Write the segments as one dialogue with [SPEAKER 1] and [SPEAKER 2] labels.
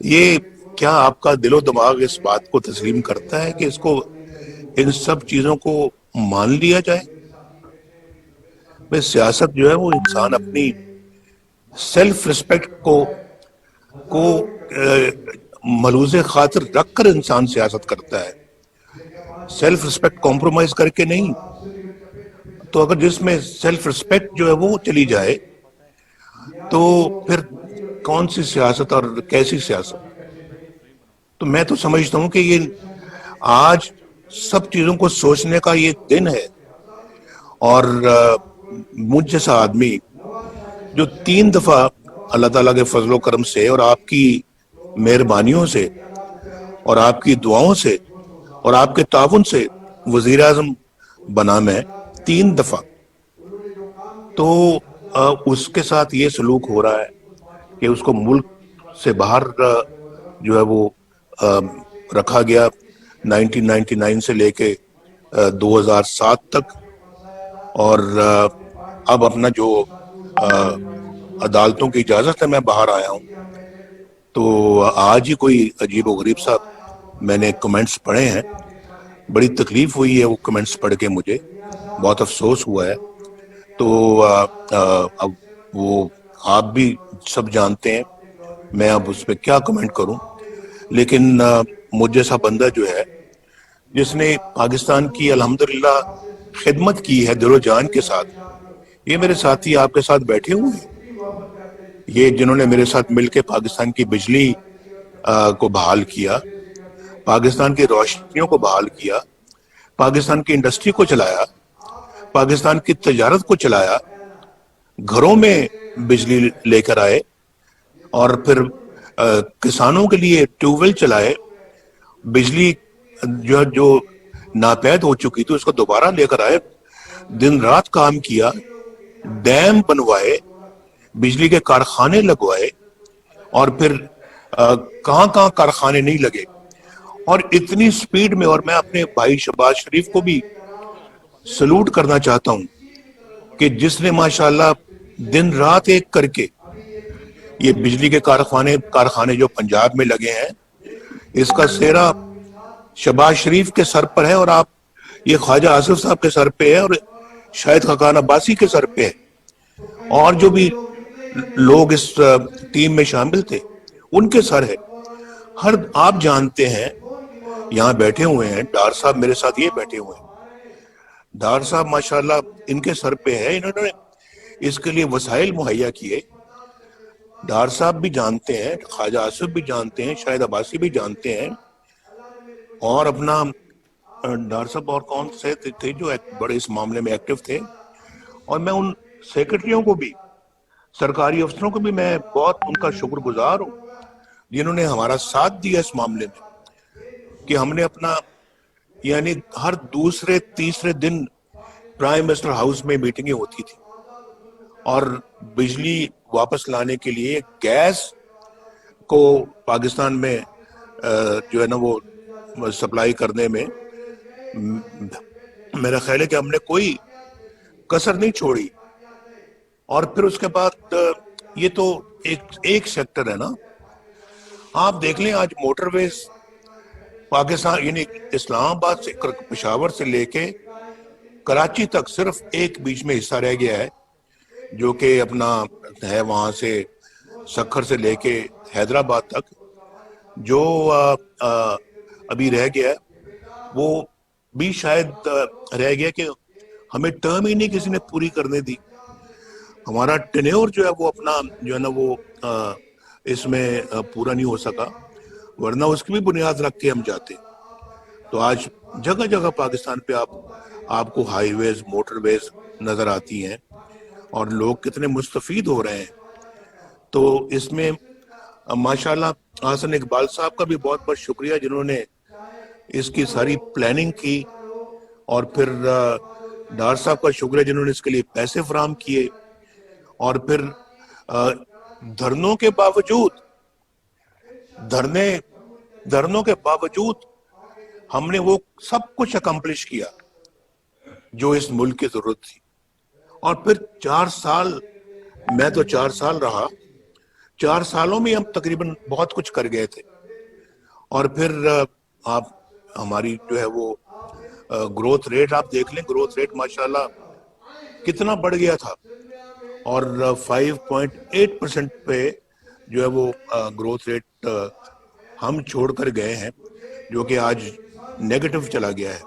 [SPEAKER 1] یہ کیا آپ کا دل و دماغ اس بات کو تسلیم کرتا ہے کہ اس کو ان سب چیزوں کو مان لیا جائے؟ بھئی سیاست جو ہے وہ انسان اپنی سیلف ریسپیکٹ کو ملوز خاطر رکھ کر انسان سیاست کرتا ہے، سیلف ریسپیکٹ کمپرومائز کر کے نہیں۔ تو اگر جس میں سیلف ریسپیکٹ جو ہے وہ چلی جائے تو پھر کون سی سیاست اور کیسی سیاست؟ تو میں تو سمجھتا ہوں کہ یہ آج سب چیزوں کو سوچنے کا یہ دن ہے، اور مجھ جیسا آدمی جو 3 دفعہ اللہ تعالیٰ کے فضل و کرم سے اور آپ کی مہربانیوں سے اور آپ کی دعاؤں سے اور آپ کے تعاون سے وزیر اعظم بنا میں 3 دفعہ، تو اس کے ساتھ یہ سلوک ہو رہا ہے کہ اس کو ملک سے باہر جو ہے وہ رکھا گیا 1999 سے لے کے 2007 تک، اور اب اپنا جو عدالتوں کی اجازت ہے میں باہر آیا ہوں۔ تو آج ہی کوئی عجیب و غریب سا میں نے کمنٹس پڑھے ہیں، بڑی تکلیف ہوئی ہے وہ کمنٹس پڑھ کے، مجھے بہت افسوس ہوا ہے۔ تو اب وہ آپ بھی سب جانتے ہیں، میں اب اس پہ کیا کمنٹ کروں، لیکن مجھ جیسا بندہ جو ہے جس نے پاکستان کی الحمدللہ خدمت کی ہے دل و جان کے ساتھ، یہ میرے ساتھی آپ کے ساتھ بیٹھے ہوئے ہیں، یہ جنہوں نے میرے ساتھ مل کے پاکستان کی بجلی کو بحال کیا، پاکستان کی روشنیوں کو بحال کیا، پاکستان کی انڈسٹری کو چلایا، پاکستان کی تجارت کو چلایا، گھروں میں بجلی لے کر آئے، اور پھر کسانوں کے لیے ٹیوب ویل چلائے، بجلی جو ناپید ہو چکی تھی اس کو دوبارہ لے کر آئے، دن رات کام کیا، ڈیم بنوائے، بجلی کے کارخانے لگوائے، اور پھر کہاں کہاں کارخانے نہیں لگے، اور اتنی سپیڈ میں۔ اور میں اپنے بھائی شہباز شریف کو بھی سلوٹ کرنا چاہتا ہوں کہ جس نے ماشاءاللہ دن رات ایک کر کے یہ بجلی کے کارخانے جو پنجاب میں لگے ہیں، اس کا سہرا شہباز شریف کے سر پر ہے، اور آپ یہ خواجہ آصف صاحب کے سر پہ ہے، اور شاہد خاقان عباسی کے سر پہ ہے، اور جو بھی لوگ اس ٹیم میں شامل تھے ان کے سر ہے۔ ہر آپ جانتے ہیں، یہاں بیٹھے ہوئے ہیں ڈار صاحب میرے ساتھ، یہ بیٹھے ہوئے ہیں ڈار صاحب ماشاءاللہ ان کے سر پہ ہے، انہوں نے اس کے لیے وسائل مہیا کیے۔ ڈار صاحب بھی جانتے ہیں، خواجہ آصف بھی جانتے ہیں، شاہد عباسی بھی جانتے ہیں، اور اپنا ڈار صاحب اور کون سے تھے جو بڑے اس معاملے میں ایکٹیو تھے۔ اور میں ان سیکرٹریوں کو بھی، سرکاری افسروں کو بھی میں بہت ان کا شکر گزار ہوں جنہوں نے ہمارا ساتھ دیا اس معاملے میں، کہ ہم نے اپنا یعنی ہر دوسرے تیسرے دن پرائم منسٹر ہاؤس میں میٹنگیں ہوتی تھی، اور بجلی واپس لانے کے لیے گیس کو پاکستان میں جو ہے نا وہ سپلائی کرنے میں میرا خیال ہے کہ ہم نے کوئی کسر نہیں چھوڑی۔ اور پھر اس کے بعد یہ تو ایک سیکٹر ہے نا، آپ دیکھ لیں آج موٹر ویز پاکستان یعنی اسلام آباد سے پشاور سے لے کے کراچی تک صرف ایک بیچ میں حصہ رہ گیا ہے جو کہ اپنا ہے وہاں سے سکھر سے لے کے حیدرآباد تک، جو ابھی رہ گیا ہے وہ بھی شاید رہ گیا کہ ہمیں ٹرم ہی نہیں کسی نے پوری کرنے دی، ہمارا ٹینیور جو ہے وہ اپنا جو ہے نا وہ اس میں پورا نہیں ہو سکا، ورنہ اس کی بھی بنیاد رکھ کے ہم جاتے۔ تو آج جگہ جگہ پاکستان پہ آپ کو ہائی ویز، موٹر ویز نظر آتی ہیں، اور لوگ کتنے مستفید ہو رہے ہیں۔ تو اس میں ماشاءاللہ حسن اقبال صاحب کا بھی بہت بہت شکریہ جنہوں نے اس کی ساری پلاننگ کی، اور پھر ڈار صاحب کا شکریہ جنہوں نے اس کے لیے پیسے فراہم کیے، اور پھر دھرنوں کے باوجود دھرنوں کے باوجود ہم نے وہ سب کچھ اکمپلش کیا جو اس ملک کی ضرورت تھی۔ اور پھر 4 سال، میں تو 4 سال رہا، 4 سالوں میں ہم تقریباً بہت کچھ کر گئے تھے. اور پھر آپ ہماری جو ہے وہ گروتھ ریٹ آپ دیکھ لیں, گروتھ ریٹ ماشاءاللہ کتنا بڑھ گیا تھا, اور 5.8% پہ جو ہے وہ گروتھ ریٹ ہم چھوڑ کر گئے ہیں, جو کہ آج نیگیٹو چلا گیا ہے.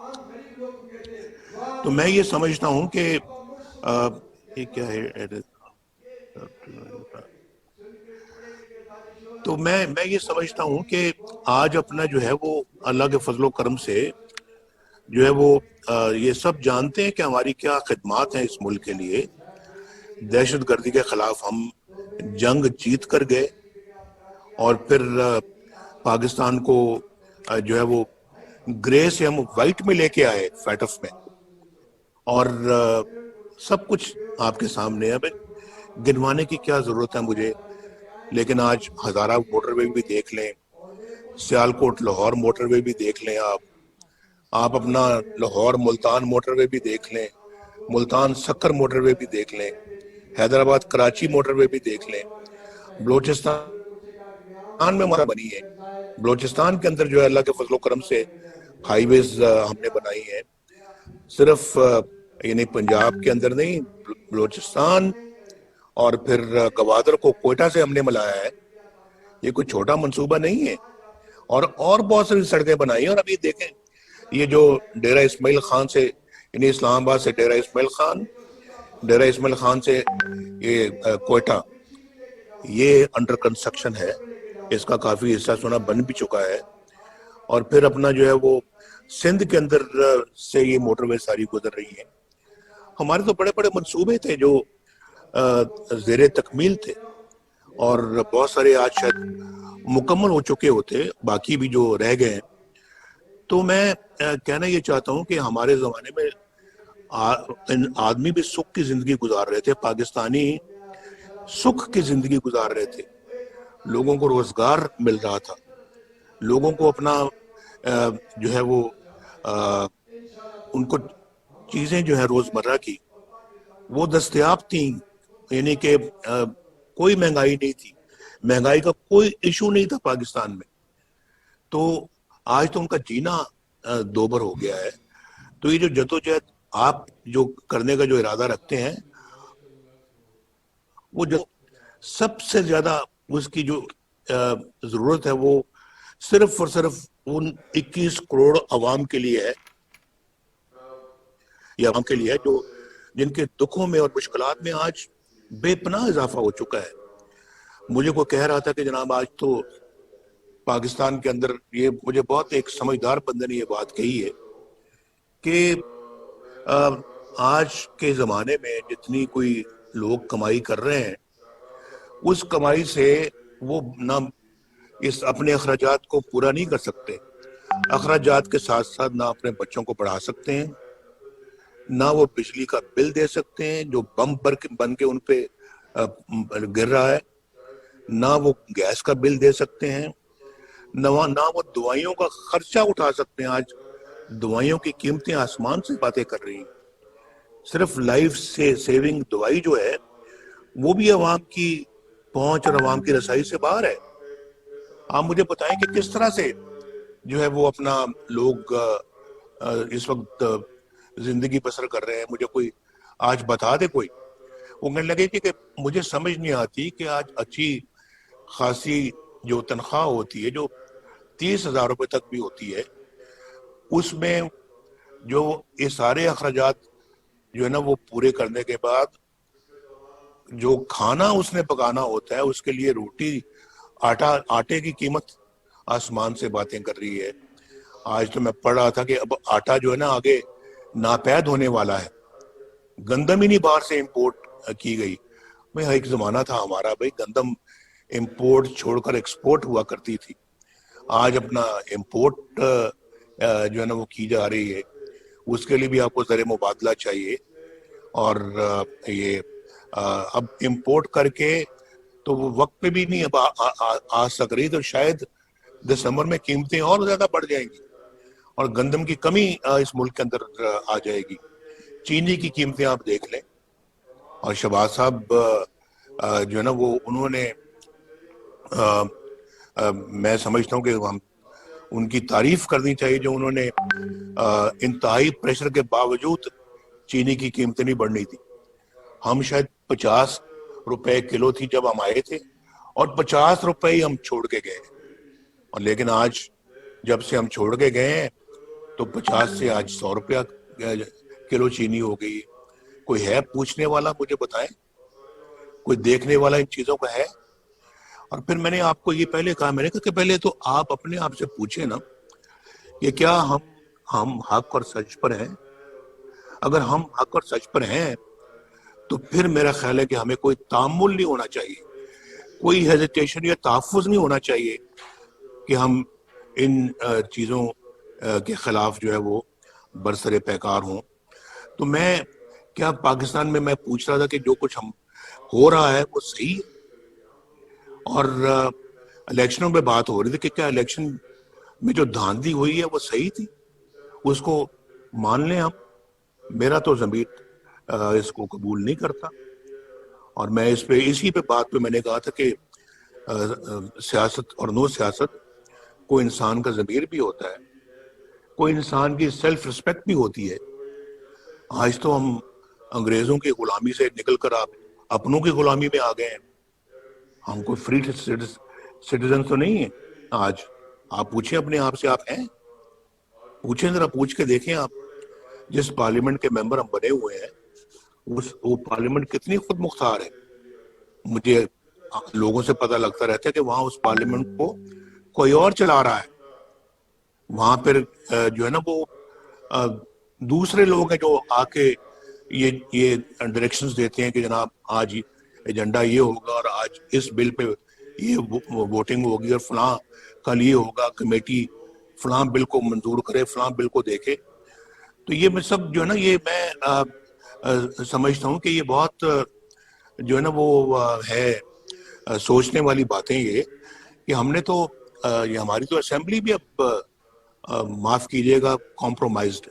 [SPEAKER 1] تو میں یہ سمجھتا ہوں کہ یہ کیا ہے, تو میں یہ سمجھتا ہوں کہ آج اپنا جو ہے وہ اللہ کے فضل و کرم سے جو ہے وہ یہ سب جانتے ہیں کہ ہماری کیا خدمات ہیں اس ملک کے لیے. دہشت گردی کے خلاف ہم جنگ جیت کر گئے, اور پھر پاکستان کو جو ہے وہ گرے سے ہم وائٹ میں لے کے آئے, فیٹف میں, اور سب کچھ آپ کے سامنے ہے. اب گنوانے کی کیا ضرورت ہے مجھے, لیکن آج ہزارہ موٹر وے بھی دیکھ لیں, سیالکوٹ لاہور موٹر وے بھی دیکھ لیں, آپ اپنا لاہور ملتان موٹر وے بھی دیکھ لیں, ملتان سکر موٹر وے بھی دیکھ لیں, حیدرآباد کراچی موٹر وے بھی دیکھ لیں. بلوچستان میں ہمارا بنی ہے, بلوچستان کے اندر جو ہے اللہ کے فضل و کرم سے ہائی ویز ہم نے بنائی ہے. صرف یعنی پنجاب کے اندر نہیں, بلوچستان اور پھر گوادر کو کوئٹہ سے ہم نے ملایا ہے. یہ کوئی چھوٹا منصوبہ نہیں ہے. اور بہت ساری سڑکیں بنائی ہیں. اور ابھی دیکھیں یہ جو ڈیرہ اسماعیل خان سے, یعنی اسلام آباد سے ڈیرہ اسماعیل خان, ڈیرہ اسماعیل خان سے یہ کوئٹہ, یہ انڈر کنسٹرکشن ہے. اس کا کافی حصہ سنا بن بھی چکا ہے. اور پھر اپنا جو ہے وہ سندھ کے اندر سے یہ موٹر وے ساری گزر رہی ہیں. ہمارے تو بڑے بڑے منصوبے تھے جو زیر تکمیل تھے, اور بہت سارے آج شاید مکمل ہو چکے ہوتے, باقی بھی جو رہ گئے ہیں. تو میں کہنا یہ چاہتا ہوں کہ ہمارے زمانے میں آدمی بھی سکھ کی زندگی گزار رہے تھے, پاکستانی سکھ کی زندگی گزار رہے تھے. لوگوں کو روزگار مل رہا تھا, لوگوں کو اپنا جو ہے وہ ان کو چیزیں جو ہے روزمرہ کی وہ دستیاب تھیں. یعنی کہ کوئی مہنگائی نہیں تھی, مہنگائی کا کوئی ایشو نہیں تھا پاکستان میں. تو آج تو ان کا جینا دوبر ہو گیا ہے. تو یہ جو جدوجہد آپ جو کرنے کا جو ارادہ رکھتے ہیں, وہ جو سب سے زیادہ اس کی جو ضرورت ہے وہ صرف اور صرف ان 21 کروڑ عوام کے لیے ہے, یہ عوام کے لیے ہے جو جن کے دکھوں میں اور مشکلات میں آج بے پناہ اضافہ ہو چکا ہے. مجھے کوئی کہہ رہا تھا کہ جناب آج تو پاکستان کے اندر, یہ مجھے بہت ایک سمجھدار بندے نے یہ بات کہی ہے کہ آج کے زمانے میں جتنی کوئی لوگ کمائی کر رہے ہیں, اس کمائی سے وہ نہ اس اپنے اخراجات کو پورا نہیں کر سکتے. اخراجات کے ساتھ ساتھ نہ اپنے بچوں کو پڑھا سکتے ہیں, نہ وہ بجلی کا بل دے سکتے ہیں جو بم بن کے ان پہ گر رہا ہے, نہ وہ گیس کا بل دے سکتے ہیں, نہ وہ دوائیوں کا خرچہ اٹھا سکتے ہیں. آج دوائیوں کی قیمتیں آسمان سے باتیں کر رہی ہیں. صرف لائف سے سیونگ دوائی جو ہے وہ بھی عوام کی پہنچ اور عوام کی رسائی سے باہر ہے. آپ مجھے بتائیں کہ کس طرح سے جو ہے وہ اپنا لوگ اس وقت زندگی بسر کر رہے ہیں. مجھے کوئی آج بتا دے کوئی, وہ کہنے لگے کہ مجھے سمجھ نہیں آتی کہ آج اچھی خاصی جو تنخواہ ہوتی ہے جو 30,000 روپے تک بھی ہوتی ہے, اس میں جو یہ سارے اخراجات جو ہے نا وہ پورے کرنے کے بعد جو کھانا اس نے پکانا ہوتا ہے, اس کے لیے روٹی آٹے کی قیمت آسمان سے باتیں کر رہی ہے. آج تو میں پڑھ رہا تھا کہ اب آٹا جو ہے نا آگے ناپید ہونے والا ہے, گندم ہی نہیں باہر سے امپورٹ کی گئی. بھائی ایک زمانہ تھا ہمارا, بھائی گندم امپورٹ چھوڑ کر ایکسپورٹ ہوا کرتی تھی. آج اپنا امپورٹ جو ہے نا وہ کی جا رہی ہے. اس کے لیے بھی آپ کو زر مبادلہ چاہیے, اور یہ اب امپورٹ کر کے تو وہ وقت پہ بھی نہیں اب آ سک رہی, تو شاید دسمبر میں قیمتیں اور زیادہ بڑھ جائیں گی اور گندم کی کمی اس ملک کے اندر آ جائے گی. چینی کی قیمتیں آپ دیکھ لیں, اور شہباز صاحب جو ہے نا وہ انہوں نے میں سمجھتا ہوں کہ ہم ان کی تعریف کرنی چاہیے جو انہوں نے انتہائی پریشر کے باوجود چینی کی قیمتیں نہیں بڑھنی تھی. ہم شاید 50 روپے کلو تھی جب ہم آئے تھے اور 50 روپے ہی ہم چھوڑ کے گئے, اور لیکن آج جب سے ہم چھوڑ کے گئے ہیں تو 50 سے آج 100 روپیہ کلو چینی ہو گئی. کوئی ہے پوچھنے والا؟ مجھے بتائیں, کوئی دیکھنے والا ان چیزوں کا ہے؟ اور پھر میں نے آپ کو یہ پہلے کہا, میں نے کہا کہ پہلے تو آپ اپنے آپ سے پوچھیں نا کہ کیا ہم حق اور سچ پر ہیں. اگر ہم حق اور سچ پر ہیں تو پھر میرا خیال ہے کہ ہمیں کوئی تامل نہیں ہونا چاہیے, کوئی ہیزیٹیشن یا تحفظ نہیں ہونا چاہیے کہ ہم ان چیزوں کے خلاف جو ہے وہ برسر پیکار ہوں. تو میں کیا پاکستان میں پوچھ رہا تھا کہ جو کچھ ہم ہو رہا ہے وہ صحیح ہے, اور الیکشنوں پہ بات ہو رہی تھی کہ کیا الیکشن میں جو دھاندلی ہوئی ہے وہ صحیح تھی, اس کو مان لیں ہم. میرا تو ضمیر اس کو قبول نہیں کرتا, اور میں اسی پہ بات پہ میں نے کہا تھا کہ سیاست اور نو سیاست, کوئی انسان کا ضمیر بھی ہوتا ہے, کوئی انسان کی سیلف رسپیکٹ بھی ہوتی ہے. آج تو ہم انگریزوں کی غلامی سے نکل کر آپ اپنوں کی غلامی میں آ گئے ہیں. ہم کوئی فری سٹیزن تو نہیں ہیں آج. آپ پوچھیں اپنے آپ سے, آپ ہیں؟ پوچھیں, ذرا پوچھ کے دیکھیں آپ. جس پارلیمنٹ کے ممبر ہم بنے ہوئے ہیں وہ پارلیمنٹ کتنی خود مختار ہے. مجھے لوگوں سے پتہ لگتا رہتا ہے کہ وہاں اس پارلیمنٹ کو کوئی اور چلا رہا ہے. وہاں پھر جو ہے نا وہ دوسرے لوگ ہیں جو آ کے یہ ڈائریکشنز دیتے ہیں کہ جناب آج ایجنڈا یہ ہوگا اور آج اس بل پہ یہ ووٹنگ ہوگی اور فلاں کل یہ ہوگا, کمیٹی فلاں بل کو منظور کرے, فلاں بل کو دیکھے. تو یہ میں سب جو ہے نا یہ میں سمجھتا ہوں کہ یہ بہت جو ہے نا وہ ہے سوچنے والی باتیں یہ کہ ہم نے تو یہ ہماری تو اسمبلی بھی اب معاف کیجئے گا کمپرومائزڈ.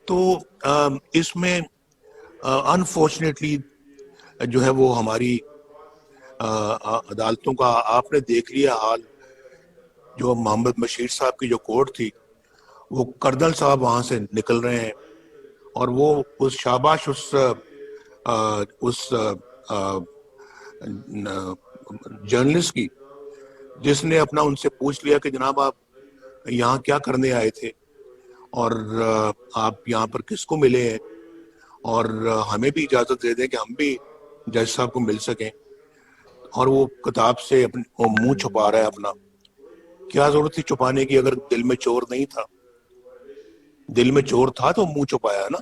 [SPEAKER 1] تو اس میں انفارچونیٹلی جو ہے وہ ہماری عدالتوں کا آپ نے دیکھ لیا حال. جو محمد بشیر صاحب کی جو کورٹ تھی, وہ کردل صاحب وہاں سے نکل رہے ہیں, اور وہ اس شاباش اس جرنلسٹ کی جس نے اپنا ان سے پوچھ لیا کہ جناب آپ یہاں کیا کرنے آئے تھے اور آپ یہاں پر کس کو ملے ہیں, اور ہمیں بھی اجازت دے دیں کہ ہم بھی جج صاحب کو مل سکیں. اور وہ کتاب سے منہ چھپا رہا ہے اپنا. کیا ضرورت تھی چھپانے کی اگر دل میں چور نہیں تھا؟ دل میں چور تھا تو منہ چھپایا نا.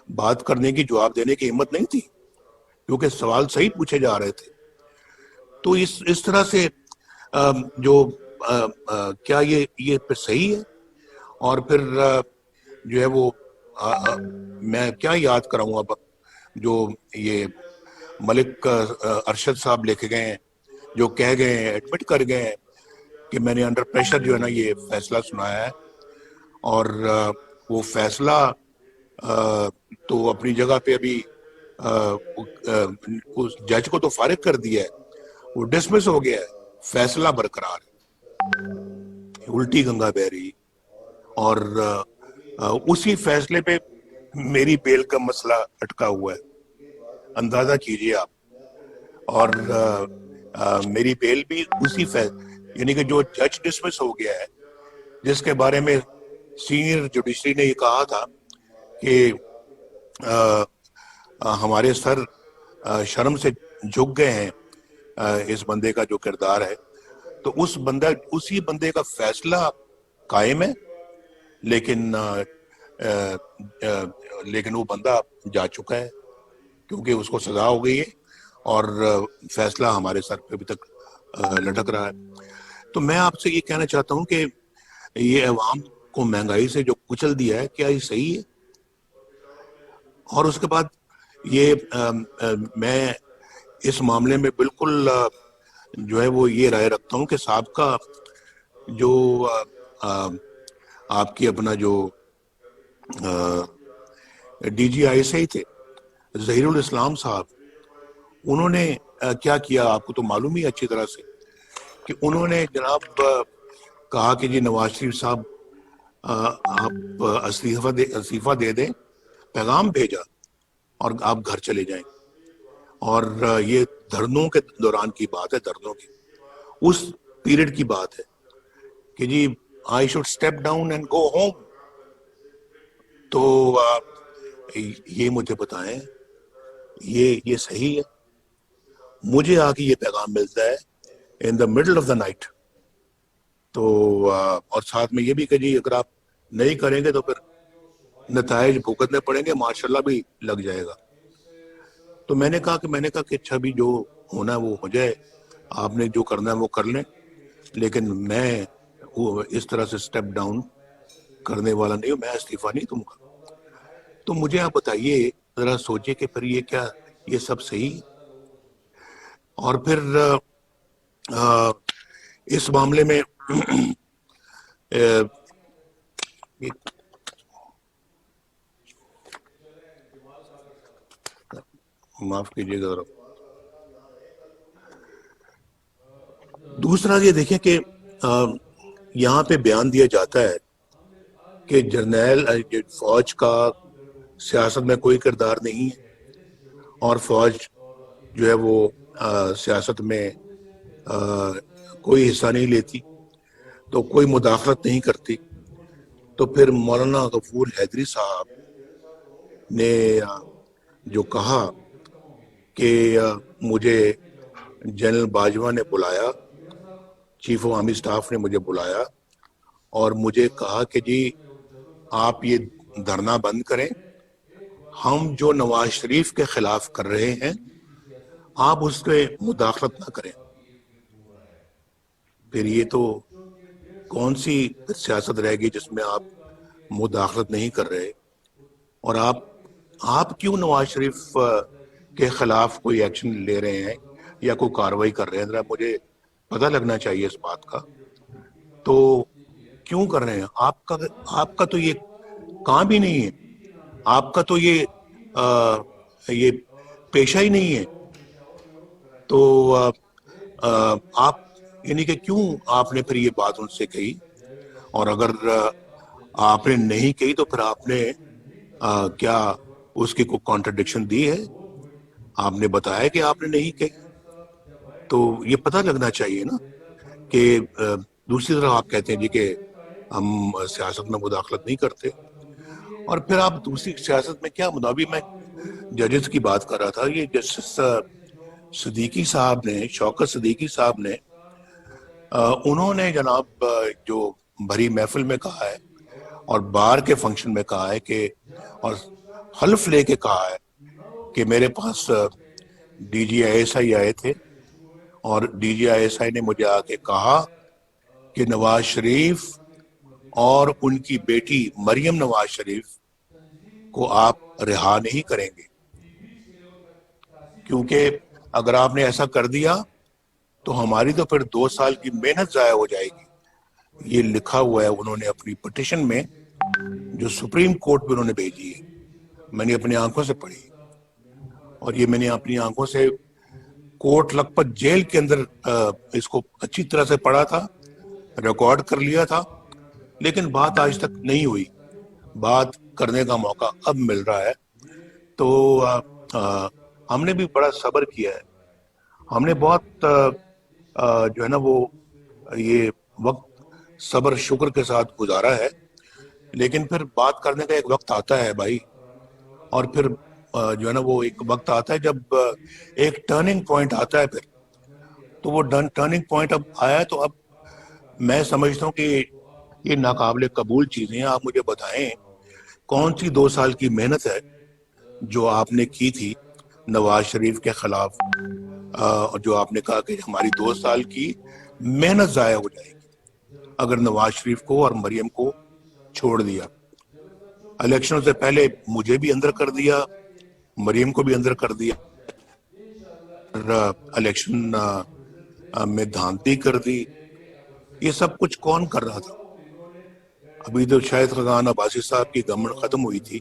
[SPEAKER 1] بات کرنے کی, جواب دینے کی ہمت نہیں تھی کیونکہ سوال صحیح پوچھے جا رہے تھے. تو اس طرح سے جو کیا یہ پھر صحیح ہے؟ اور پھر جو ہے وہ میں کیا یاد کراؤں اب, جو یہ ملک ارشد صاحب لے کے گئے ہیں, جو کہہ گئے ہیں, ایڈمٹ کر گئے ہیں کہ میں نے انڈر پریشر جو ہے نا یہ فیصلہ سنایا ہے, اور وہ فیصلہ تو اپنی جگہ پہ ابھی اس جج کو تو فارغ کر دیا ہے, وہ ڈسمس ہو گیا ہے, فیصلہ برقرار ہے. الٹی گنگا بہ رہی, اور اسی فیصلے پہ میری بیل کا مسئلہ اٹکا ہوا ہے. اندازہ کیجئے آپ. اور میری بیل بھی اسی یعنی کہ جو جج ڈسمس ہو گیا ہے, جس کے بارے میں سینئر جوڈیشری نے یہ کہا تھا کہ ہمارے سر شرم سے جھک گئے ہیں اس بندے کا جو کردار ہے, تو اسی بندے کا فیصلہ قائم ہے, لیکن وہ بندہ جا چکا ہے کیونکہ اس کو سزا ہو گئی ہے اور فیصلہ ہمارے سر پہ ابھی تک لٹک رہا ہے. تو میں آپ سے یہ کہنا چاہتا ہوں کہ یہ عوام کو مہنگائی سے جو کچل دیا ہے, کیا یہ صحیح ہے؟ اور اس کے بعد یہ میں اس معاملے میں بالکل جو ہے وہ یہ رائے رکھتا ہوں کہ سابقہ جو آپ کی اپنا جو ڈی جی آئی سے ہی تھے ظہیر الاسلام صاحب, انہوں نے کیا کیا آپ کو تو معلوم ہی اچھی طرح سے. کہ انہوں نے جناب کہا کہ جی نواز شریف صاحب آپ استعفیٰ دے دیں، پیغام بھیجا اور آپ گھر چلے جائیں. اور یہ دھرنوں کے دوران کی بات ہے، دھرنوں کی اس پیریڈ کی بات ہے کہ جی I should step down and go home. تو یہ مجھے بتائیں یہ صحیح ہے؟ مجھے آ کے یہ پیغام ملتا ہے in the middle of the night. تو اور ساتھ میں یہ بھی کہ جی اگر آپ نہیں کریں گے تو پھر نتائج بھگتنے پڑیں گے، ماشاءاللہ بھی لگ جائے گا. تو میں نے کہا کہ اچھا بھی جو ہونا ہے وہ ہو جائے، آپ نے جو کرنا ہے وہ کر لیں، لیکن میں وہ اس طرح سے سٹیپ ڈاؤن کرنے والا نہیں ہوں، میں استعفیٰ نہیں دوں گا. تو مجھے آپ بتائیے، ذرا سوچے کہ پھر یہ کیا، یہ سب صحیح؟ اور پھر اس معاملے میں معاف کیجیے گا. دوسرا یہ دیکھیں کہ یہاں پہ بیان دیا جاتا ہے کہ جرنیل فوج کا سیاست میں کوئی کردار نہیں ہے، اور فوج جو ہے وہ سیاست میں کوئی حصہ نہیں لیتی، تو کوئی مداخلت نہیں کرتی. تو پھر مولانا غفور حیدری صاحب نے جو کہا کہ مجھے جنرل باجوہ نے بلایا، چیف آف آرمی سٹاف نے مجھے بلایا اور مجھے کہا کہ جی آپ یہ دھرنا بند کریں، ہم جو نواز شریف کے خلاف کر رہے ہیں آپ اس پہ مداخلت نہ کریں. پھر یہ تو کون سی سیاست رہے گی جس میں آپ مداخلت نہیں کر رہے؟ اور آپ کیوں نواز شریف کے خلاف کوئی ایکشن لے رہے ہیں یا کوئی کاروائی کر رہے ہیں؟ ذرا مجھے پتہ لگنا چاہیے اس بات کا. تو کیوں کر رہے ہیں؟ آپ کا تو یہ کام ہی نہیں ہے، آپ کا تو یہ پیشہ ہی نہیں ہے. تو آپ یعنی کہ کیوں آپ نے پھر یہ بات ان سے کہی؟ اور اگر آپ نے نہیں کہی تو پھر آپ نے کیا اس کی کوئی کانٹرڈکشن دی ہے؟ آپ نے بتایا کہ آپ نے نہیں کہی. تو یہ پتہ لگنا چاہیے نا کہ دوسری طرف آپ کہتے ہیں جی کہ ہم سیاست میں مداخلت نہیں کرتے، اور پھر آپ دوسری سیاست میں کیا ابھی میں ججز کی بات کر رہا تھا. یہ جسٹس صدیقی صاحب نے، شوکت صدیقی صاحب نے، انہوں نے جناب جو بھری محفل میں کہا ہے اور بار کے فنکشن میں کہا ہے کہ، اور حلف لے کے کہا ہے کہ میرے پاس D G I S I آئے تھے اور D G I S I نے مجھے آ کے کہا کہ نواز شریف اور ان کی بیٹی مریم نواز شریف کو آپ رہا نہیں کریں گے، کیونکہ اگر آپ نے ایسا کر دیا تو ہماری تو پھر 2 سال کی محنت ضائع ہو جائے گی. یہ لکھا ہوا ہے انہوں نے اپنی پٹیشن میں جو سپریم کورٹ پہ انہوں نے بھیجی ہے. میں نے اپنی آنکھوں سے پڑھی، اور یہ میں نے اپنی آنکھوں سے کورٹ لکھپت جیل کے اندر اس کو اچھی طرح سے پڑھا تھا، ریکارڈ کر لیا تھا، لیکن بات آج تک نہیں ہوئی. بات کرنے کا موقع اب مل رہا ہے. تو ہم نے بھی بڑا صبر کیا ہے، ہم نے بہت جو ہے نا وہ یہ وقت صبر شکر کے ساتھ گزارا ہے، لیکن پھر بات کرنے کا ایک وقت آتا ہے بھائی. اور پھر جو ہے نا وہ ایک وقت آتا ہے جب ایک ٹرننگ پوائنٹ آتا ہے. پھر تو وہ ٹرننگ پوائنٹ اب آیا ہے، تو اب میں سمجھتا ہوں کہ یہ ناقابل قبول چیزیں ہیں. آپ مجھے بتائیں کون سی 2 سال کی محنت ہے جو آپ نے کی تھی نواز شریف کے خلاف، جو آپ نے کہا کہ ہماری 2 سال کی محنت ضائع ہو جائے گی اگر نواز شریف کو اور مریم کو چھوڑ دیا. الیکشن سے پہلے مجھے بھی اندر کر دیا، مریم کو بھی اندر کر دیا، الیکشن میں دھاندلی کر دی. یہ سب کچھ کون کر رہا تھا؟ ابھی تو شاید خاقان عباسی صاحب کی گورنمنٹ ختم ہوئی تھی،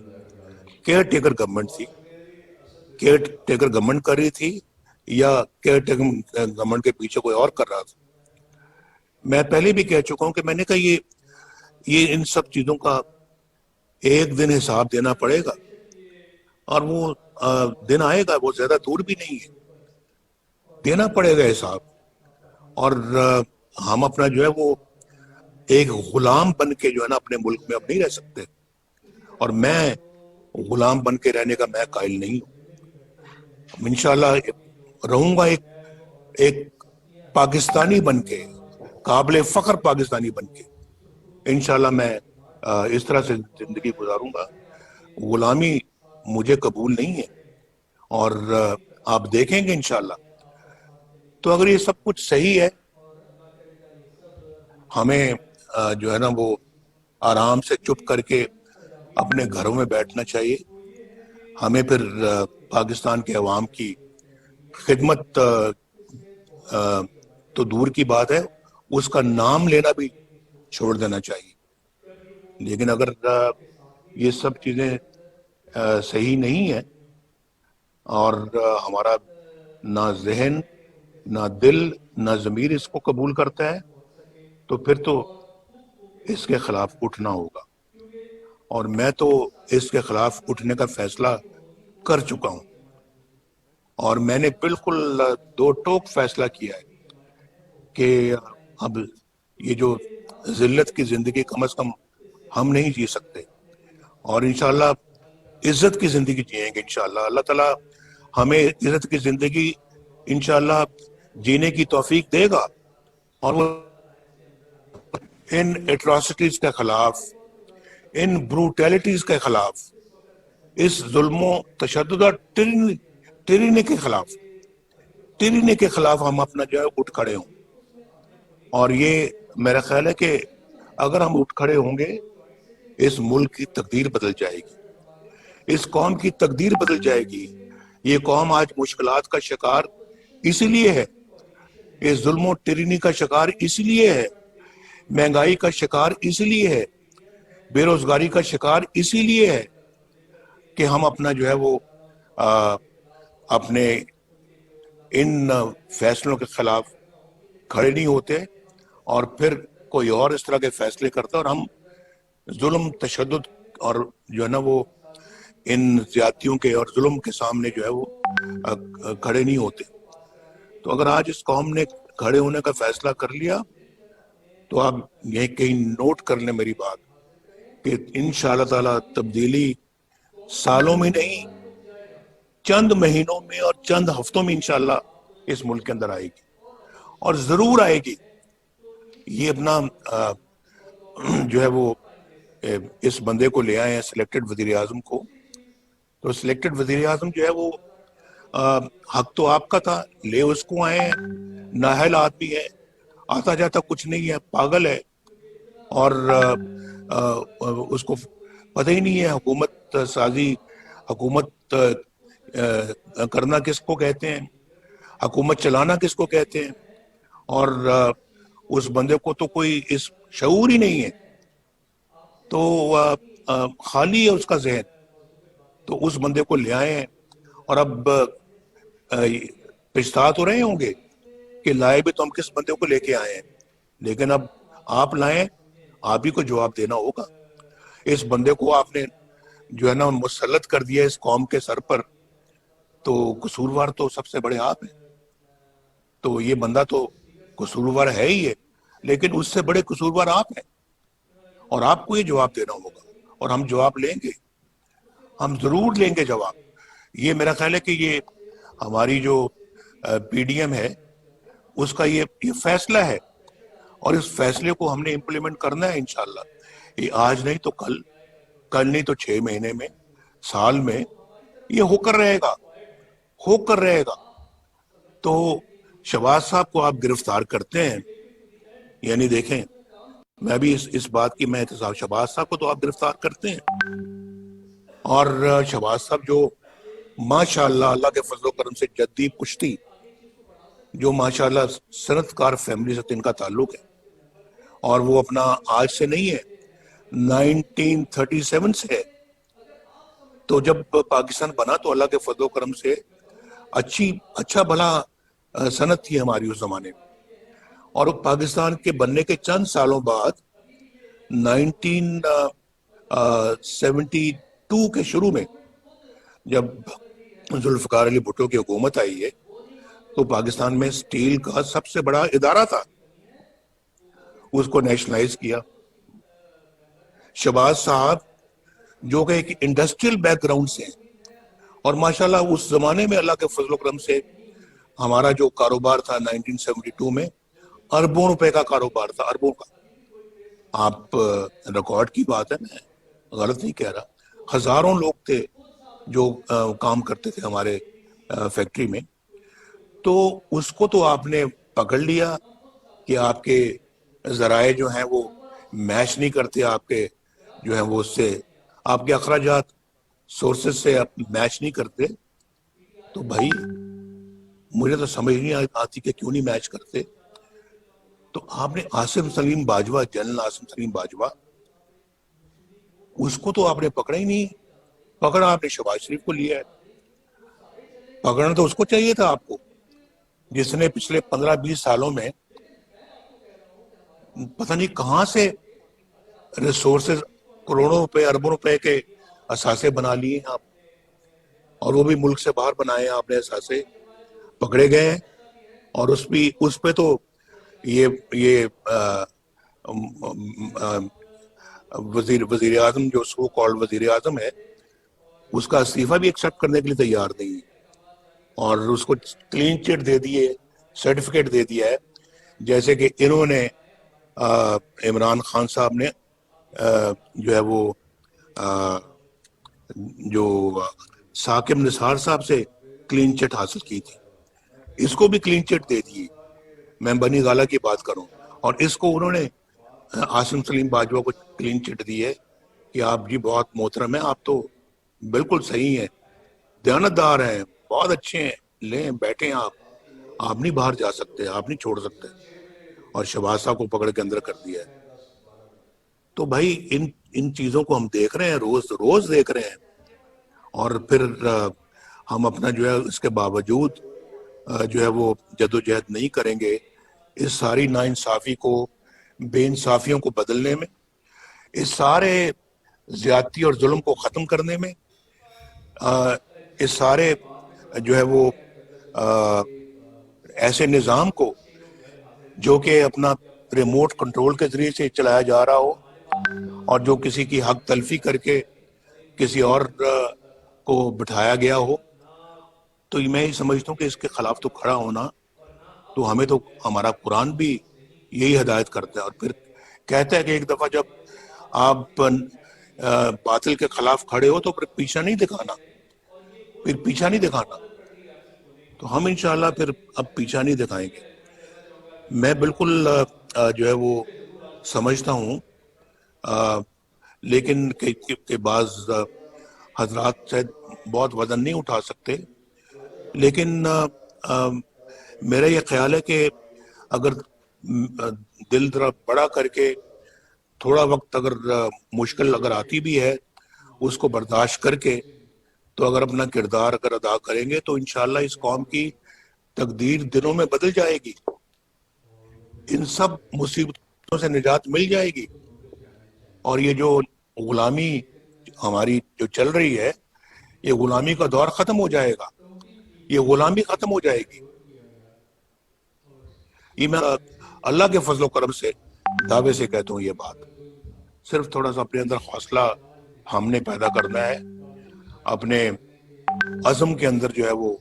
[SPEAKER 1] کیئر ٹیکر گورنمنٹ تھی. کیئر ٹیکر گورنمنٹ کر رہی تھی یا کیئر ٹیکر گورنمنٹ کے پیچھے کوئی اور کر رہا تھا؟ میں پہلے بھی کہہ چکا ہوں کہ میں نے کہا یہ ان سب چیزوں کا ایک دن حساب دینا پڑے گا، اور وہ دن آئے گا، وہ زیادہ دور بھی نہیں ہے، دینا پڑے گا حساب. اور ہم اپنا جو ہے وہ ایک غلام بن کے جو ہے نا اپنے ملک میں اب نہیں رہ سکتے، اور میں غلام بن کے رہنے کا میں قائل نہیں ہوں. انشاءاللہ رہوں گا ایک پاکستانی بن کے، قابل فخر پاکستانی بن کے. انشاءاللہ میں اس طرح سے زندگی گزاروں گا. غلامی مجھے قبول نہیں ہے، اور آپ دیکھیں گے انشاءاللہ. تو اگر یہ سب کچھ صحیح ہے، ہمیں جو ہے نا وہ آرام سے چپ کر کے اپنے گھروں میں بیٹھنا چاہیے. ہمیں پھر پاکستان کے عوام کی خدمت تو دور کی بات ہے، اس کا نام لینا بھی چھوڑ دینا چاہیے. لیکن اگر یہ سب چیزیں صحیح نہیں ہیں، اور ہمارا نہ ذہن، نہ دل، نہ ضمیر اس کو قبول کرتا ہے، تو پھر تو اس کے خلاف اٹھنا ہوگا. اور میں تو اس کے خلاف اٹھنے کا فیصلہ کر چکا ہوں، اور میں نے بالکل دو ٹوک فیصلہ کیا ہے کہ اب یہ جو ذلت کی زندگی کم از کم ہم نہیں جی سکتے، اور انشاءاللہ عزت کی زندگی جئیں گے. انشاءاللہ اللہ تعالیٰ ہمیں عزت کی زندگی انشاءاللہ جینے کی توفیق دے گا، اور وہ ان ایٹراسٹیز کے خلاف، ان بروٹیلٹیز کے خلاف، اس ظلم و تشدد اور ٹرینی کے خلاف ہم اپنا جو ہے اٹھ کھڑے ہوں. اور یہ میرا خیال ہے کہ اگر ہم اٹھ کھڑے ہوں گے، اس ملک کی تقدیر بدل جائے گی، اس قوم کی تقدیر بدل جائے گی. یہ قوم آج مشکلات کا شکار اسی لیے ہے، اس ظلم و ٹرینی کا شکار اسی لیے ہے، مہنگائی کا شکار اسی لیے ہے، بے روزگاری کا شکار اسی لیے ہے کہ ہم اپنا جو ہے وہ اپنے ان فیصلوں کے خلاف کھڑے نہیں ہوتے، اور پھر کوئی اور اس طرح کے فیصلے کرتا ہے، اور ہم ظلم، تشدد اور جو ہے نا وہ ان زیادتیوں کے اور ظلم کے سامنے جو ہے وہ کھڑے نہیں ہوتے. تو اگر آج اس قوم نے کھڑے ہونے کا فیصلہ کر لیا، تو آپ یہ کہیں نوٹ کر لیں میری بات، کہ انشاءاللہ تعالی تبدیلی سالوں میں نہیں، چند مہینوں میں اور چند ہفتوں میں انشاءاللہ اس ملک کے اندر آئے گی، اور ضرور آئے گی. یہ اپنا جو ہے وہ اس بندے کو لے آئے ہیں، سلیکٹڈ وزیر اعظم کو. تو سلیکٹڈ وزیر اعظم جو ہے وہ حق تو آپ کا تھا، لے اس کو آئے ہیں. نااہل آدمی ہے، آتا جاتا کچھ نہیں ہے، پاگل ہے، اور اس کو پتہ ہی نہیں ہے حکومت سازی، حکومت کرنا کس کو کہتے ہیں، حکومت چلانا کس کو کہتے ہیں. اور اس بندے کو تو کوئی اس شعور ہی نہیں ہے، تو خالی ہے اس کا ذہن. تو اس بندے کو لے آئے ہیں، اور اب پچھتا تو رہے ہوں گے کہ لائے بھی تو ہم کس بندے کو لے کے آئے ہیں، لیکن اب آپ لائیں، آپ ہی کو جواب دینا ہوگا. اس بندے کو آپ نے جو ہے نا مسلط کر دیا اس قوم کے سر پر، تو قصوروار تو سب سے بڑے آپ ہیں. تو یہ بندہ تو قصوروار ہے ہی ہے، لیکن اس سے بڑے قصوروار آپ ہیں، اور آپ کو یہ جواب دینا ہوگا، اور ہم جواب لیں گے، ہم ضرور لیں گے جواب. یہ میرا خیال ہے کہ یہ ہماری جو پی ڈی ایم ہے، اس کا یہ فیصلہ ہے، اور اس فیصلے کو ہم نے امپلیمنٹ کرنا ہے انشاءاللہ. یہ آج نہیں تو کل نہیں تو 6 مہینے میں، سال میں یہ ہو کر رہے گا، ہو کر رہے گا. تو شہباز صاحب کو آپ گرفتار کرتے ہیں، یعنی دیکھیں، میں بھی اس بات کی میں احتساب، شہباز صاحب کو تو آپ گرفتار کرتے ہیں، اور شہباز صاحب جو ماشاءاللہ اللہ کے فضل و کرم سے جدی پشتی، جو ماشاءاللہ صنعت کار فیملی سے ان کا تعلق ہے، اور وہ اپنا آج سے نہیں ہے، 1937 سے ہے. تو جب پاکستان بنا تو اللہ کے فضل و کرم سے اچھا بھلا صنعت تھی ہماری اس زمانے میں، اور پاکستان کے بننے کے چند سالوں بعد 1972 کے شروع میں جب ذوالفقار علی بھٹو کی حکومت آئی ہے تو پاکستان میں سٹیل کا سب سے بڑا ادارہ تھا، اس کو نیشنلائز کیا. شہباز صاحب جو کہ ایک انڈسٹریل بیک گراؤنڈ سے ہیں، اور ماشاءاللہ اس زمانے میں اللہ کے فضل و کرم سے ہمارا جو کاروبار تھا 1972 میں اربوں روپے کا کاروبار تھا، اربوں کا. آپ ریکارڈ کی بات ہے، میں غلط نہیں کہہ رہا. ہزاروں لوگ تھے جو کام کرتے تھے ہمارے فیکٹری میں. تو اس کو تو آپ نے پکڑ لیا کہ آپ کے ذرائع جو ہیں وہ میچ نہیں کرتے، آپ کے جو ہیں وہ اس سے آپ کے اخراجات سورسز سے میچ نہیں کرتے. تو بھائی مجھے تو سمجھ نہیں آتی کہ کیوں نہیں میچ کرتے. تو آپ نے آصف سلیم باجوہ، جنرل آصف سلیم باجوہ، اس کو تو آپ نے پکڑا ہی نہیں. پکڑا آپ نے شہباز شریف کو لیا ہے. پکڑنا تو اس کو چاہیے تھا آپ کو، جس نے پچھلے 15-20 سالوں میں پتہ نہیں کہاں سے ریسورسز کروڑوں روپے اربوں روپے کے اثاثے بنا لیے ہیں آپ، اور وہ بھی ملک سے باہر بنائے ہیں آپ نے اثاثے. پکڑے گئے ہیں. اور اس پہ تو یہ وزیر اعظم جو سو کالڈ وزیر اعظم ہے، اس کا استعفیٰ بھی ایکسیپٹ کرنے کے لیے تیار نہیں ہے، اور اس کو کلین چٹ دے دیے، سرٹیفکیٹ دے دیا ہے، جیسے کہ انہوں نے عمران خان صاحب نے جو ہے وہ جو ثاقب نثار صاحب سے کلین چٹ حاصل کی تھی، اس کو بھی کلین چٹ دے دیے. میں بنی گالہ کی بات کروں، اور اس کو انہوں نے آصف سلیم باجوہ کو کلین چٹ دی ہے کہ آپ جی بہت محترم ہیں، آپ تو بالکل صحیح ہیں، دیانتدار ہیں، بہت اچھے ہیں، لیں بیٹھیں آپ نہیں باہر جا سکتے، آپ نہیں چھوڑ سکتے. اور شہباز صاحب کو پکڑ کے اندر کر دیا ہے. تو بھائی ان چیزوں کو ہم دیکھ رہے ہیں، روز روز دیکھ رہے ہیں. اور پھر ہم اپنا جو ہے اس کے باوجود جو ہے وہ جدوجہد نہیں کریں گے اس ساری ناانصافی کو، بے انصافیوں کو بدلنے میں، اس سارے زیادتی اور ظلم کو ختم کرنے میں، اس سارے جو ہے وہ ایسے نظام کو جو کہ اپنا ریموٹ کنٹرول کے ذریعے سے چلایا جا رہا ہو، اور جو کسی کی حق تلفی کر کے کسی اور کو بٹھایا گیا ہو. تو میں یہ سمجھتا ہوں کہ اس کے خلاف تو کھڑا ہونا، تو ہمیں تو ہمارا قرآن بھی یہی ہدایت کرتا ہے. اور پھر کہتا ہے کہ ایک دفعہ جب آپ باطل کے خلاف کھڑے ہو تو پھر پیچھا نہیں دکھانا، تو ہم انشاءاللہ پھر اب پیچھا نہیں دکھائیں گے. میں بالکل جو ہے وہ سمجھتا ہوں، لیکن کہ بعض حضرات شاید بہت وزن نہیں اٹھا سکتے، لیکن میرا یہ خیال ہے کہ اگر دل ذرا بڑا کر کے تھوڑا وقت اگر مشکل اگر آتی بھی ہے اس کو برداشت کر کے، تو اگر اپنا کردار اگر ادا کریں گے تو انشاءاللہ اس قوم کی تقدیر دنوں میں بدل جائے گی، ان سب مصیبتوں سے نجات مل جائے گی. اور یہ جو غلامی ہماری جو چل رہی ہے، یہ غلامی کا دور ختم ہو جائے گا، یہ غلامی ختم ہو جائے گی. یہ میں اللہ کے فضل و کرم سے دعوے سے کہتا ہوں. یہ بات صرف تھوڑا سا اپنے اندر حوصلہ ہم نے پیدا کرنا ہے، اپنے عزم کے اندر جو ہے وہ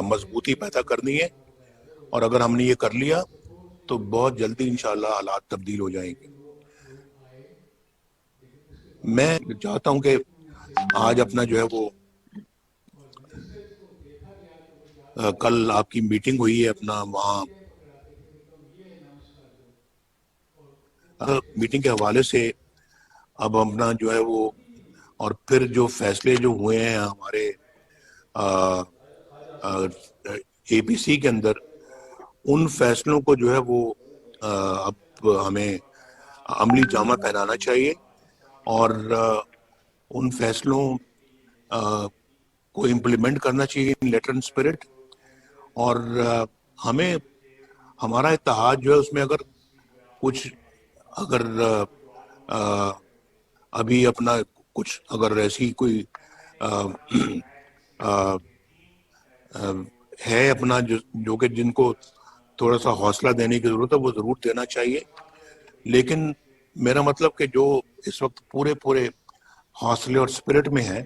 [SPEAKER 1] مضبوطی پیدا کرنی ہے، اور اگر ہم نے یہ کر لیا تو بہت جلدی انشاءاللہ حالات تبدیل ہو جائیں گے. میں چاہتا ہوں کہ آج اپنا جو ہے وہ کل آپ کی میٹنگ ہوئی ہے اپنا وہاں، میٹنگ کے حوالے سے اب اپنا جو ہے وہ، اور پھر جو فیصلے جو ہوئے ہیں ہمارے اے پی سی کے اندر، ان فیصلوں کو جو ہے وہ اب ہمیں عملی جامہ پہنانا چاہیے، اور ان فیصلوں کو امپلیمنٹ کرنا چاہیے ان لیٹر اینڈ اسپرٹ. اور ہمارا اتحاد جو ہے اس میں اگر کچھ اگر ابھی اپنا کچھ اگر ایسی کوئی ہے اپنا جو کہ جن کو تھوڑا سا حوصلہ دینے کی ضرورت ہے وہ ضرور دینا چاہیے. لیکن میرا مطلب کہ جو اس وقت پورے حوصلے اور اسپرٹ میں ہیں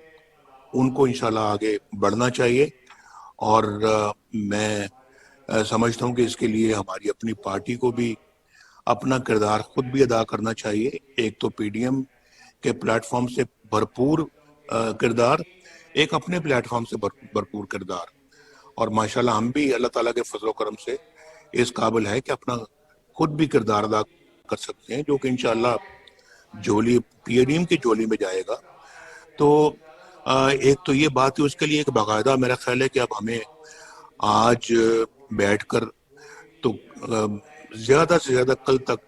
[SPEAKER 1] ان کو انشاءاللہ آگے بڑھنا چاہیے. اور میں سمجھتا ہوں کہ اس کے لیے ہماری اپنی پارٹی کو بھی اپنا کردار خود بھی ادا کرنا چاہیے. ایک تو پی ڈی ایم کے پلیٹ فارم سے بھرپور کردار, ایک اپنے پلیٹ فارم سے بھرپور کردار. اور ماشاءاللہ ہم بھی اللہ تعالیٰ کے فضل و کرم سے اس قابل ہے کہ اپنا خود بھی کردار ادا کر سکتے ہیں, جو کہ انشاءاللہ جولی پی ڈی ایم کی جولی میں جائے گا. تو ایک تو یہ بات ہے, اس کے لیے ایک باقاعدہ میرا خیال ہے کہ اب ہمیں آج بیٹھ کر تو زیادہ سے زیادہ کل تک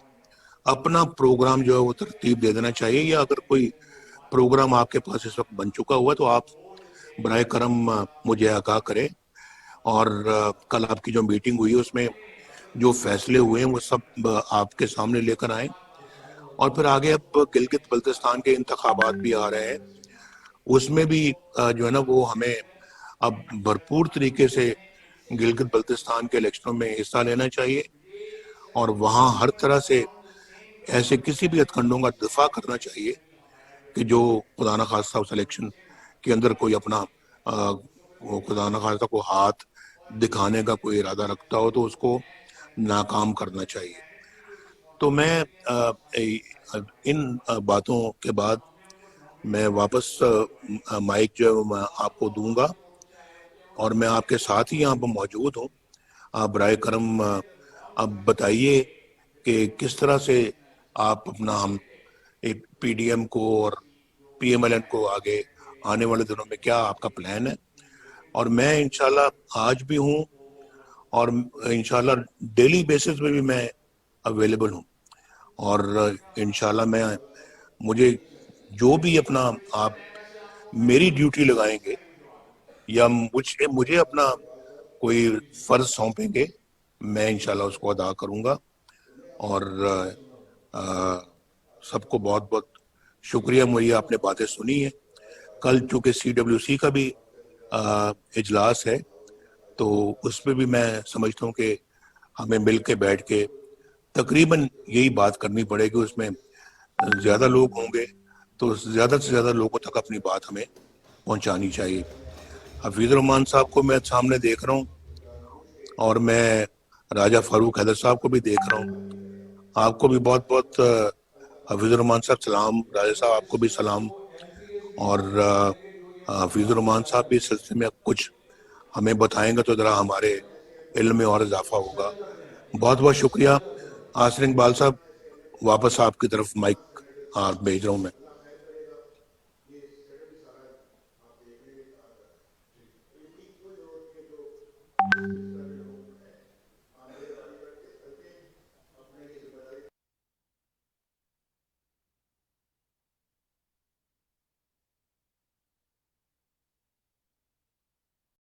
[SPEAKER 1] اپنا پروگرام جو ہے وہ ترتیب دے دینا چاہیے, یا اگر کوئی پروگرام آپ کے پاس اس وقت بن چکا ہوا تو آپ برائے کرم مجھے آگاہ کریں. اور کل آپ کی جو میٹنگ ہوئی ہے اس میں جو فیصلے ہوئے ہیں وہ سب آپ کے سامنے لے کر آئیں. اور پھر آگے اب گلگت بلتستان کے انتخابات بھی آ رہے ہیں, اس میں بھی جو ہے نا وہ ہمیں اب بھرپور طریقے سے گلگت بلتستان کے الیکشنوں میں حصہ لینا چاہیے, اور وہاں ہر طرح سے ایسے کسی بھی ہتھکنڈوں کا دفاع کرنا چاہیے کہ جو خدا نخواستہ اس الیکشن کے اندر کوئی اپنا خدا نخواستہ کو ہاتھ دکھانے کا کوئی ارادہ رکھتا ہو تو اس کو ناکام کرنا چاہیے. تو میں ان باتوں کے بعد میں واپس مائک جو میں آپ کو دوں گا, اور میں آپ کے ساتھ ہی یہاں پر موجود ہوں. آپ برائے کرم اب بتائیے کہ کس طرح سے آپ اپنا ہم ایک پی ڈی ایم کو اور پی ایم ایل این کو آگے آنے والے دنوں میں کیا آپ کا پلان ہے. اور میں انشاءاللہ آج بھی ہوں اور انشاءاللہ ڈیلی بیسس پہ بھی میں اویلیبل ہوں, اور انشاءاللہ مجھے جو بھی اپنا آپ میری ڈیوٹی لگائیں گے یا مجھے اپنا کوئی فرض سونپیں گے, میں انشاءاللہ اس کو ادا کروں گا. اور سب کو بہت بہت شکریہ, مجھے آپ نے باتیں سنی ہیں. کل چونکہ سی ڈبلیو سی کا بھی اجلاس ہے تو اس میں بھی میں سمجھتا ہوں کہ ہمیں مل کے بیٹھ کے تقریباً یہی بات کرنی پڑے گی. اس میں زیادہ لوگ ہوں گے تو زیادہ سے زیادہ لوگوں تک اپنی بات ہمیں پہنچانی چاہیے. حفیظ الرحمان صاحب کو میں سامنے دیکھ رہا ہوں, اور میں راجہ فاروق حیدر صاحب کو بھی دیکھ رہا ہوں. آپ کو بھی بہت بہت حفیظ الرحمان صاحب سلام, راجہ صاحب آپ کو بھی سلام. اور حفیظ الرحمان صاحب بھی اس سلسلے میں کچھ ہمیں بتائیں گے تو ذرا ہمارے علم میں اور اضافہ ہوگا. بہت بہت شکریہ. آسر اقبال صاحب واپس آپ کی طرف مائک بھیج رہا ہوں میں.